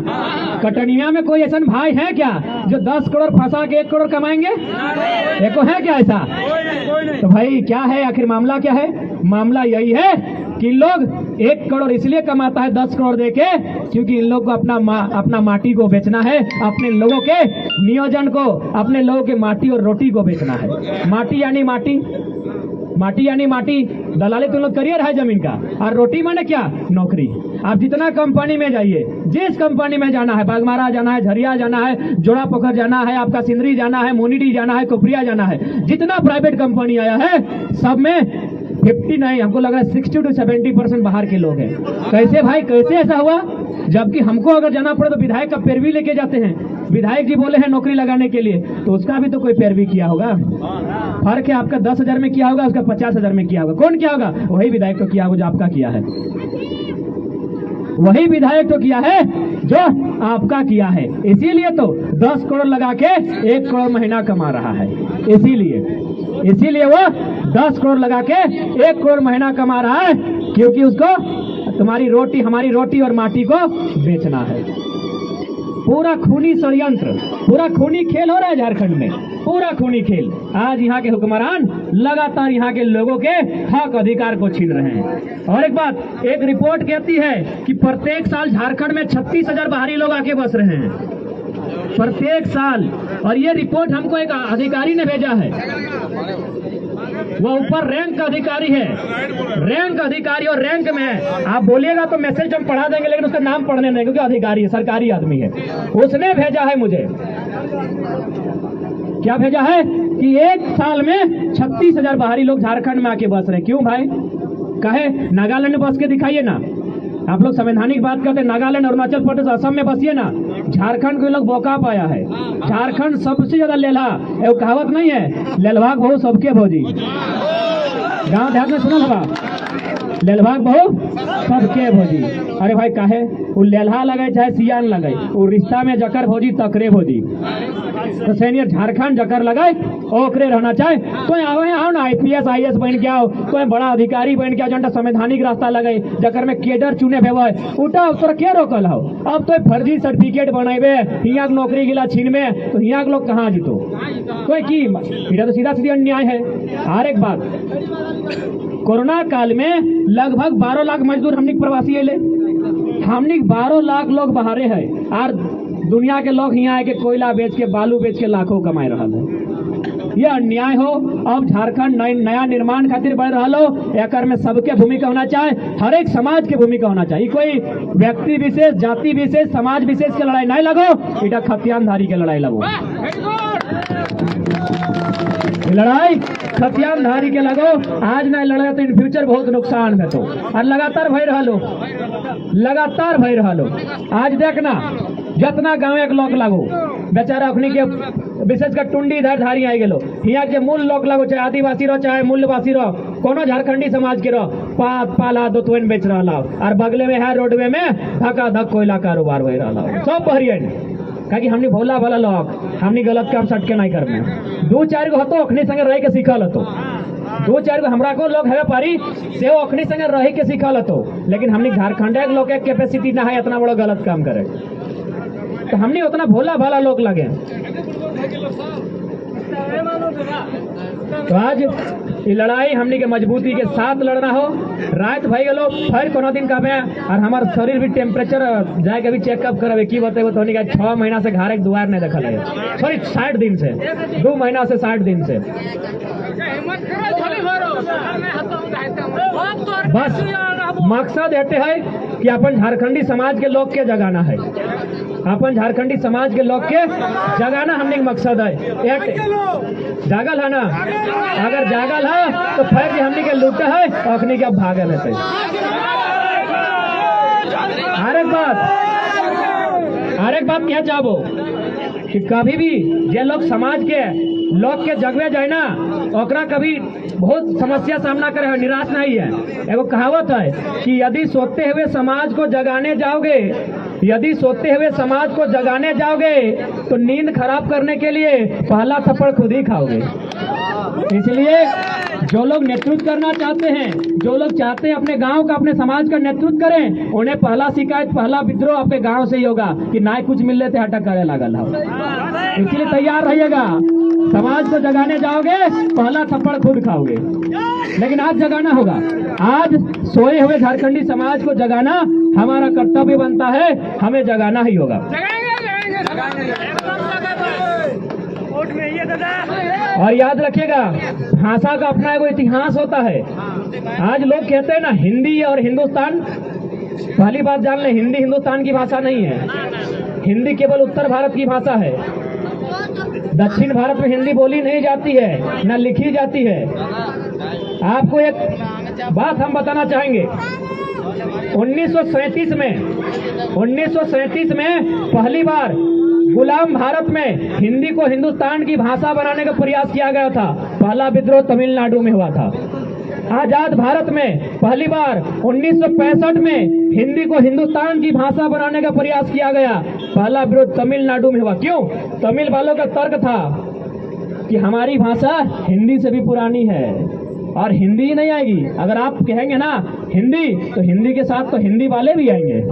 कटनिया में कोई ऐसा भाई है क्या जो 10 करोड़ फंसा के 1 करोड़ कमाएंगे? एको है क्या ऐसा? तो भाई क्या है आखिर मामला क्या है? मामला यही है कि लोग 1 करोड़ इसलिए कमाता है 10 करोड़ देके, क्योंकि इन लोग को अपना माटी को बेचना है, अपने लोगों के नियोजन को, अपने लोगों के माटी और रोटी को बेचना है। माटी यानी माटी, माटी यानी माटी, दलाली तुम लोग करियर है जमीन का, और रोटी माने क्या? नौकरी। आप जितना कंपनी में जाइए, जिस कंपनी में जाना है, बागमारा जाना है, झरिया जाना है, जोड़ा पोखर जाना है, आपका सिंदरी जाना है, मोनीडी जाना है, कुपरिया जाना है, जितना प्राइवेट कंपनी आया है सब में 50 नहीं, हमको लग रहा है 60 to 70% बाहर के लोग हैं। कैसे भाई, कैसे ऐसा हुआ? जबकि हमको अगर जाना पड़े तो विधायक का पैरवी लेके जाते हैं। विधायक जी बोले हैं नौकरी लगाने के लिए, तो उसका भी तो कोई पैरवी किया होगा। फर्क है, आपका 10,000 में किया होगा, उसका 50,000 में किया होगा। कौन किया होगा? वही विधायक तो किया होगा जो आपका किया है। वही विधायक तो किया है जो आपका किया है। इसीलिए तो 10 करोड़ लगा के 1 करोड़ महीना कमा रहा है। इसीलिए वो 10 करोड़ लगा के 1 करोड़ महीना कमा रहा है, क्योंकि उसको तुम्हारी रोटी, हमारी रोटी और माटी को बेचना है। पूरा खूनी षड्यंत्र, पूरा खूनी खेल हो रहा है झारखंड में, पूरा खूनी खेल। आज यहाँ के हुक्मरान लगातार यहाँ के लोगों के हक अधिकार को छीन रहे हैं। और एक बात, एक रिपोर्ट कहती है कि प्रत्येक साल झारखंड में 36,000 बाहरी लोग आके बस रहे हैं, प्रत्येक साल। और ये रिपोर्ट हमको एक अधिकारी ने भेजा है, वो ऊपर रैंक का अधिकारी है, रैंक अधिकारी और रैंक में है। आप बोलिएगा तो मैसेज हम पढ़ा देंगे, लेकिन उसका नाम पढ़ने नहीं, क्योंकि अधिकारी है, सरकारी आदमी है। उसने भेजा है मुझे, क्या भेजा है कि एक साल में 36,000 बाहरी लोग झारखंड में आके बस रहे। क्यों भाई? कहे नागालैंड में बस के दिखाइए ना। आप लोग संवैधानिक बात करते हैं, नागालैंड, अरुणाचल प्रदेश, असम में बसिए ना। झारखंड को लोग मौका पाया है। झारखंड सबसे ज्यादा लेला, एक कहावत नहीं है, लेलभाग बहु सबके भौजी। गांव देहात में सुना होगा, लेलभाग बहु सबके भौजी। अरे भाई काहे? वो लेलहा लगे चाहे सियान लगे, वो रिश्ता में जकर भौजी तकरे भौजी। तो सीनियर झारखंड जकर लगाए ओकरे रहना चाहे तो आओ ना, IPS IAS बन के आओ, कोई बड़ा अधिकारी बन के आओ, जंटा संवैधानिक रास्ता लगे, जकर में केडर चुने भेवे उठा, तोरा क्या रोकल हो? अब तो फर्जी सर्टिफिकेट बनाबे, हियाँ के नौकरी गिला छीन में, तो हियाँ के लोग कहाँ जीतो? कोई की इधर तो सीधा सीधा अन्याय है। हर एक बात, कोरोना काल में लगभग 12 लाख मजदूर हमने प्रवासी अले, हमने 12 लाख लोग बाहरे है, और दुनिया के लोग यहाँ आके कोयला बेच के, बालू बेच के लाखों कमाए रहा है। ये अन्याय हो। अब झारखंड नया निर्माण खातिर बढ़ रहा हो, एकर में सबके भूमिका होना चाहिए, हर एक समाज के भूमिका होना चाहिए। कोई व्यक्ति विशेष, जाति विशेष, समाज विशेष के लड़ाई नहीं लगो, इटा खतियानधारी के लड़ाई लगो। लड़ाई खतियान धारी के लगो, आज ना लड़े तो इन फ्यूचर बहुत नुकसान है। तो और लगातार भय रहा लो, लगातार भय रहा लो। आज देखना जितना गाँव एक लोक लागो बेचारा अखनी के विशेषकर टुंडी इधर धारी आई गेलो, यहाँ के मूल लोक लागो, चाहे आदिवासी रहो चाहे मूल्यवासी रहो, कोनो झारखंडी समाज के रहो, पाला दोतवन बेच रहा और बगले में है रोडवे में धक्का धक कोयला कारोबार हो रहा सब बहरियन। कि हमने भोला भाला लोग हमने गलत काम सटके नहीं करना। दो चार गो हतो अखनी संगे रह के सीखल हतो, दो चार गो हमरा को लोग है पारी से अखनी संगे रह के सीखल हतो, लेकिन हमने झारखंड के लोग के कैपेसिटी ना है इतना बड़ा गलत काम करे। तो हमने उतना भोला भाला लोग लगे। तो आज ये लड़ाई हमने के मजबूती के साथ लड़ना हो। रात भाई गलो फिर कोनो दिन कमे और हमार शरीर भी टेम्परेचर जाए के भी चेकअप करावे की बताए तो 6 महीना से घर एक दुआर नहीं देखल है, सॉरी 60 दिन से, 2 महीना से 60 दिन से। बस मकसद एते है कि अपन झारखंडी समाज के लोग के जगाना है, अपन झारखंडी समाज के लोग के जगाना हमने का मकसद है। जागल है ना, अगर जागल है तो फिर हमने के लूटे है अखनी के भागल है। हर एक बात क्या चाहबो कि कभी भी जे लोग समाज के लोग के जगवे जाए ना ओकरा कभी बहुत समस्या सामना करे, निराश नहीं है। एगो कहावत है कि यदि सोते हुए समाज को जगाने जाओगे, यदि सोते हुए समाज को जगाने जाओगे तो नींद खराब करने के लिए पहला थप्पड़ खुद ही खाओगे। इसलिए जो लोग नेतृत्व करना चाहते हैं, जो लोग चाहते हैं अपने गांव का अपने समाज का नेतृत्व करें, उन्हें पहला शिकायत पहला विद्रोह अपने गांव से ही होगा कि ना कुछ मिल रहे थे हटक करे लागल हो। इसलिए तैयार रहिएगा, समाज को जगाने जाओगे पहला थप्पड़ खुद खाओगे। लेकिन आज जगाना होगा, आज सोए हुए झारखंडी समाज को जगाना हमारा कर्तव्य बनता है, हमें जगाना ही होगा। और याद रखिएगा भाषा का अपना एक इतिहास होता है। आज लोग कहते हैं ना हिंदी और हिंदुस्तान, पहली बात जान ले हिंदी हिंदुस्तान की भाषा नहीं है, हिंदी केवल उत्तर भारत की भाषा है। दक्षिण भारत में हिंदी बोली नहीं जाती है, न लिखी जाती है। आपको एक बात हम बताना चाहेंगे, 1937 में पहली बार गुलाम भारत में हिंदी को हिंदुस्तान की भाषा बनाने का प्रयास किया गया था। पहला विद्रोह तमिलनाडु में हुआ था। आजाद भारत में पहली बार 1965 में हिंदी को हिंदुस्तान की भाषा बनाने का प्रयास किया गया। पहला विरोध तमिलनाडु में हुआ। क्यों? तमिल वालों का तर्क था कि हमारी भाषा हिंदी से भी पुरानी है और हिंदी ही नहीं आएगी। अगर आप कहेंगे ना हिंदी, तो हिंदी के साथ तो हिंदी वाले भी आएंगे।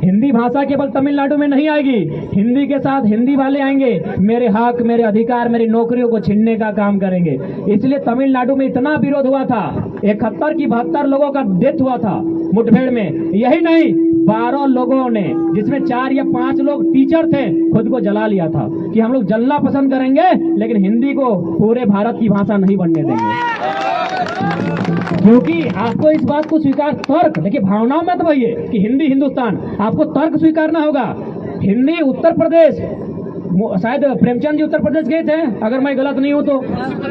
हिंदी भाषा केवल तमिलनाडु में नहीं आएगी, हिंदी के साथ हिंदी वाले आएंगे, मेरे हक, मेरे अधिकार, मेरी नौकरियों को छीनने का काम करेंगे। इसलिए तमिलनाडु में इतना विरोध हुआ था, 71 की 72 लोगों का डेथ हुआ था मुठभेड़ में। यही नहीं, 12 लोगों ने, जिसमें 4 या 5 लोग टीचर थे, खुद को जला लिया था कि हम लोग जलना पसंद करेंगे लेकिन हिंदी को पूरे भारत की भाषा नहीं बनने देंगे। क्योंकि आपको इस बात को स्वीकार, तर्क देखिए, भावनाओं में तो वही है कि हिंदी हिंदुस्तान, आपको तर्क स्वीकारना होगा। हिंदी उत्तर प्रदेश, शायद प्रेमचंद जी उत्तर प्रदेश गए थे अगर मैं गलत नहीं हूं तो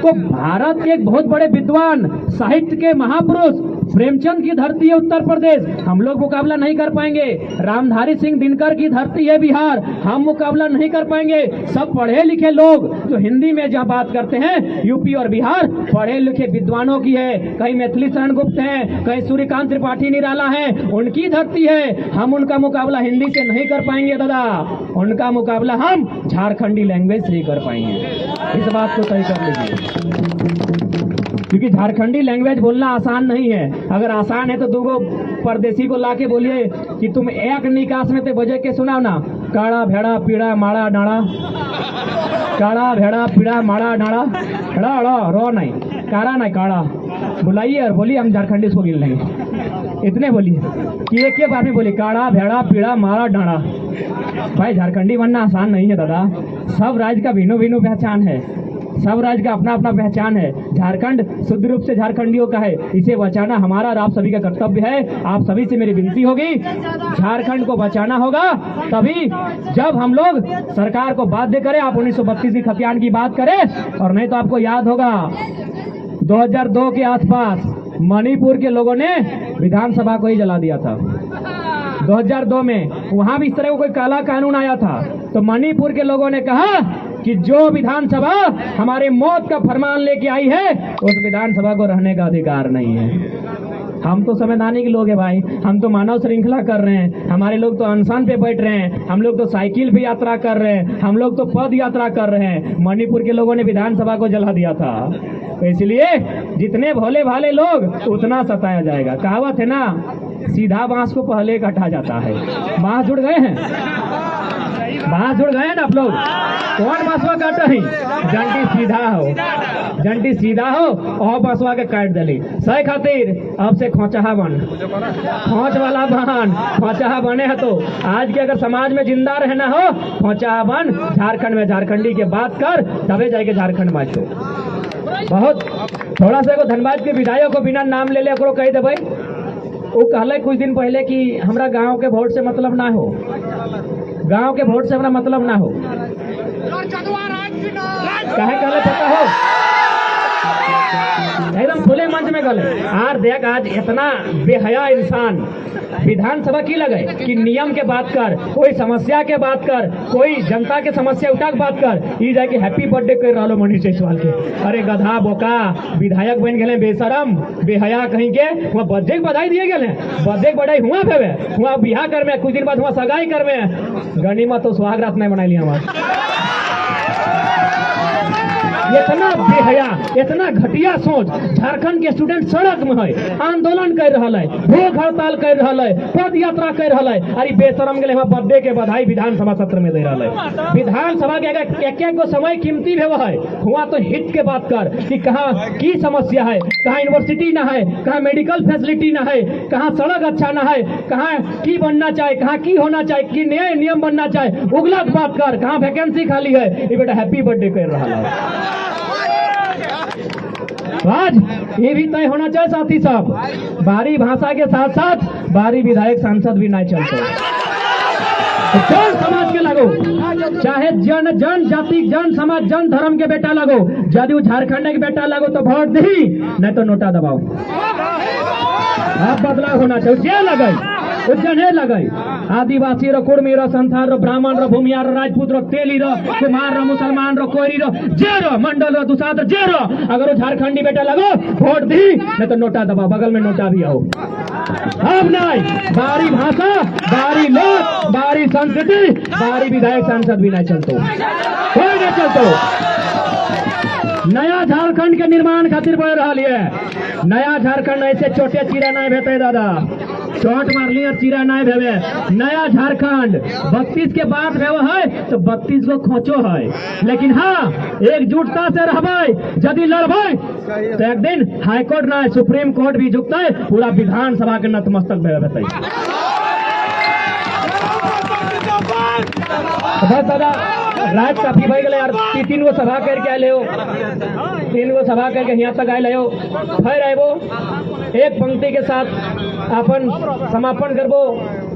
भारत के एक बहुत बड़े विद्वान, साहित्य के महापुरुष प्रेमचंद की धरती है उत्तर प्रदेश, हम लोग मुकाबला नहीं कर पाएंगे। रामधारी सिंह दिनकर की धरती है बिहार, हम मुकाबला नहीं कर पाएंगे। सब पढ़े लिखे लोग जो हिंदी में जहाँ बात करते हैं, यूपी और बिहार पढ़े लिखे विद्वानों की है। कहीं मैथिली शरण गुप्त हैं, कहीं सूर्यकांत त्रिपाठी निराला है, उनकी धरती है। हम उनका मुकाबला हिंदी से नहीं कर पाएंगे दादा, उनका मुकाबला हम झारखंडी लैंग्वेज से ही कर पाएंगे। इस बात को तय कर लीजिए, क्योंकि झारखंडी लैंग्वेज बोलना आसान नहीं है। अगर आसान है तो 2 परदेसी को लाके बोलिए कि तुम एक निकास में ते बजे के सुनाओ ना, काड़ा भेड़ा पीड़ा माड़ा डाड़ा, काड़ा भेड़ा पीड़ा माड़ा डाड़ा, रो नहीं, काड़ा नहीं, काड़ा बुलाइए और बोलिए, हम झारखंडी इसको गिन लेंगे। इतने बोलिए कि एक बार में बोलिए, काड़ा भेड़ा पीड़ा माड़ा डाड़ा। भाई झारखंडी बनना आसान नहीं है दादा, सब राज्य का भिन्न भिन्न पहचान है। सब राज्य का अपना अपना पहचान है। झारखंड शुद्ध रूप से झारखंडियों का है, इसे बचाना हमारा और आप सभी का कर्तव्य है। आप सभी से मेरी विनती होगी, झारखंड को बचाना होगा तभी जब हम लोग सरकार को बाध्य करें, आप 1932 की खतियान की बात करें, और नहीं तो आपको याद होगा 2002 के आसपास मणिपुर के लोगों ने विधानसभा को ही जला दिया था। 2002 में वहां भी इस तरह का कोई काला कानून आया था, तो मणिपुर के लोगों ने कहा कि जो विधानसभा हमारे मौत का फरमान लेके आई है उस विधानसभा को रहने का अधिकार नहीं है। हम तो संवैधानिक लोग हैं भाई, हम तो मानव श्रृंखला कर रहे हैं, हमारे लोग तो अनशन पे बैठ रहे हैं, हम लोग तो साइकिल पे यात्रा कर रहे हैं, हम लोग तो पद यात्रा कर रहे हैं। मणिपुर के लोगों ने विधानसभा को जला दिया था, तो इसलिए जितने भोले भाले लोग उतना सताया जाएगा। कहावत है ना, सीधा बांस को पहले काटा जाता है। बांस जुड़ गए हैं, बांस जुड़ गए ना आप लोग। कौन बांसवा काटा है? जंटी सीधा हो, जंटी सीधा हो और बांसवा के काट दली सही खातिर। अब से खोचहा बन, खोच वाला बन, खोचहा बने है तो आज के अगर समाज में जिंदा रहना हो, खोचहा बन, झारखंड में झारखंडी के बात कर, तबे जाके झारखंड में तो बहुत थोड़ा सा धनबाद के विधायक को बिना नाम ले ले कही दे भाई। वो कहले कुछ दिन पहले कि हमरा गांव के वोट से मतलब ना हो, गांव के वोट से हमरा मतलब ना हो। काहे कहले पता हो? एकदम खुले मंच में गले आर देख, आज इतना बेहया इंसान विधानसभा की लगे कि नियम के बात कर, कोई समस्या के बात कर, कोई जनता के समस्या उठा के बात कर, ई जाके हैप्पी बर्थडे कर रहा मनीष जायसवाल के। अरे गधा बोका, विधायक बन गए बेशरम बेहया कहीं के, वहाँ बर्थडे के बधाई दिए गए, बर्थडे के बधाई हुआ भेवे, वहाँ बिहार कर में कुछ दिन बाद वहाँ सगाई कर में, गनीमत तो सुहाग रात नहीं बनाई लिया हमारा। इतना बेहया, इतना घटिया सोच। झारखंड के स्टूडेंट सड़क में है, आंदोलन कर रहा है, भूख हड़ताल कर रहा है, पद यात्रा कर रहा है। अरे बेशरम के बर्थडे के बधाई विधानसभा सत्र में दे रहा है। विधानसभा के एक एक को समय कीमती भेव है, हुआ तो हित के बात कर कि कहाँ की समस्या है, कहाँ यूनिवर्सिटी ना है, कहाँ मेडिकल फैसिलिटी ना है, कहाँ सड़क अच्छा ना है, कहाँ की बनना चाहे, कहाँ की होना चाहे, की नए नियम बनना चाहे, उगलत बात कर, कहाँ वैकेंसी खाली है। ये बेटा हैप्पी बर्थडे कर रहा है। आज ये भी तय होना चाहिए साथी साहब, बाहरी भाषा के साथ साथ बाहरी विधायक सांसद भी नहीं चलते। जन समाज के लगो, चाहे जन जाति, जन समाज, जन धर्म के बेटा लगो, यदि झारखंड के बेटा लगो तो वोट दी, नहीं तो नोटा दबाओ। अब बदलाव होना चाहिए, जे लगे जने लगे, आदिवासी रो, कुर्मी रो, संथाल रो, ब्राह्मण रो, भूमिया रो, राजपूत रो, तेली रो, कुमार रो, मुसलमान रो, कोयरी रो, जे रो, मंडल रो, दुसाध जे रो, अगर वो झारखंडी बेटा लगो वोट दी, नहीं तो नोटा दबाओ, बगल में नोटा भी आओ। अब नहीं, बाहरी भाषा, बाहरी लोग, बाहरी संस्कृति, बाहरी विधायक सांसद भी नहीं चलते, कोई नहीं चलते। नया झारखंड के निर्माण खातिर बढ़ रहा है। नया झारखंड ऐसे छोटे चीरा नहीं भेटे दादा, चोट मार लिया चीरा नहीं भेवे। नया झारखंड 32 के बाद भेव है तो 32 को खोचो है, लेकिन हाँ एकजुटता से रहबे, यदि लड़बे तो एक दिन हाईकोर्ट ना सुप्रीम कोर्ट भी झुकते, पूरा विधानसभा के नतमस्तक भेवे। बस दादा रात काफी भाई गए यार, 3 गो सभा करके आए हो, 3 गो सभा करके यहाँ तक आए हो, फिर आए वो एक पंक्ति के साथ अपन समापन करबो।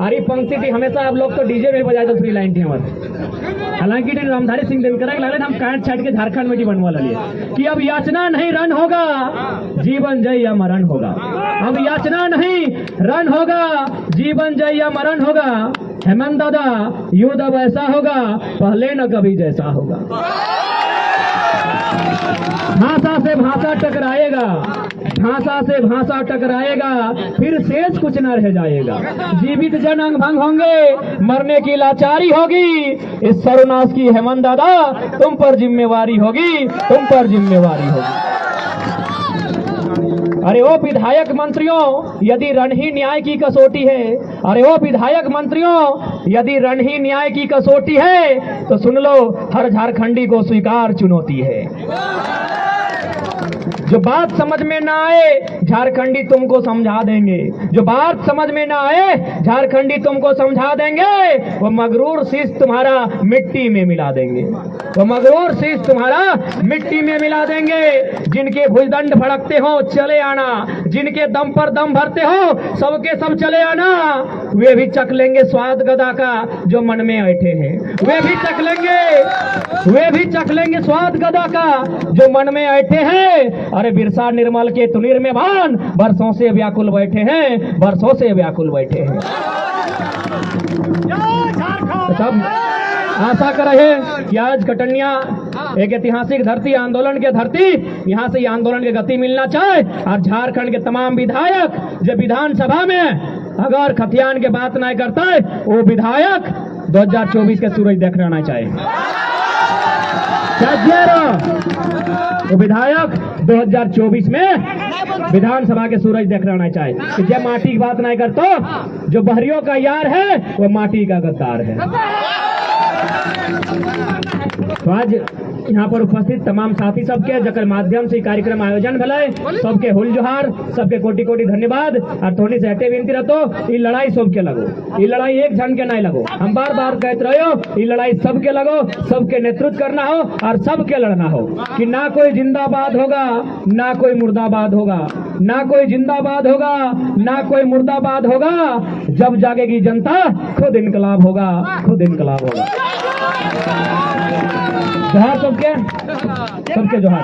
अरे पंक्ति थी हमेशा आप लोग तो डीजे में बजाए, तो 3 लाइन थी हमारे। हालांकि रामधारी सिंह दिनकर लगे हम काट छाट के झारखंड में बनवा लिए कि अब याचना नहीं रन होगा, जीवन जय या मरण होगा। अब याचना नहीं रन होगा, जीवन जय या मरण होगा। हेमंत दादा युद्ध अब ऐसा होगा, पहले न कभी जैसा होगा। भाषा से भाषा टकराएगा, भाषा से भाषा टकराएगा, फिर शेष कुछ न रह जाएगा। जीवित जन अंग भंग होंगे, मरने की लाचारी होगी। इस सर्वनाश की हेमंत दादा तुम पर जिम्मेवारी होगी, तुम पर जिम्मेवारी होगी। अरे ओ विधायक मंत्रियों, यदि रणही न्याय की कसौटी है, अरे ओ विधायक मंत्रियों, यदि रणही न्याय की कसौटी है तो सुन लो, हर झारखंडी को स्वीकार चुनौती है। जो बात समझ में ना आए झारखंडी तुमको समझा देंगे, जो बात समझ में ना आए झारखंडी तुमको समझा देंगे। वो मगरूर शीश तुम्हारा मिट्टी में मिला देंगे, वो मगरूर शीश तुम्हारा मिट्टी में मिला देंगे। जिनके भुजदंड भड़कते हो चले आना, जिनके दम पर दम भरते हो सबके सब चले आना। वे भी चख लेंगे स्वाद गदा का जो मन में बैठे हैं, वे भी चख लेंगे, वे भी चख लेंगे स्वाद गदा का जो मन में बैठे हैं। अरे बिरसा निर्मल के तुनीर में भान बरसों से व्याकुल बैठे हैं, बरसों से व्याकुल बैठे हैं। तो सब आशा कर रहे कि आज कटनिया एक ऐतिहासिक धरती, आंदोलन के धरती, यहाँ से आंदोलन की गति मिलना चाहे। और झारखंड के तमाम विधायक जो विधानसभा में अगर खतियान के बात नहीं करता है, वो विधायक 2024 के सूरज देखना नहीं चाहे। वो विधायक 2024 में विधानसभा के सूरज देखना नहीं चाहे कि जब माटी की बात नहीं करतो, जो बहरियों का यार है वो माटी का गद्दार है। तो आज यहाँ पर उपस्थित तमाम साथी सबके जकर माध्यम से कार्यक्रम आयोजन भले सबके हुल जोहार, सबके कोटि कोटि धन्यवाद। और थोड़ी से हटे विनती रहतो, ये लड़ाई सबके लगो, ये लड़ाई एक जन के नहीं लगो। हम बार बार कहते रहो ये लड़ाई सबके लगो, सबके नेतृत्व करना हो और सबके लड़ना हो कि ना कोई जिंदाबाद होगा ना कोई मुर्दाबाद होगा, ना कोई जिंदाबाद होगा ना कोई मुर्दाबाद होगा। जब जागेगी जनता खुद इनकलाब होगा, खुद इनकलाब होगा। जोहार सबके, सबके जोहार।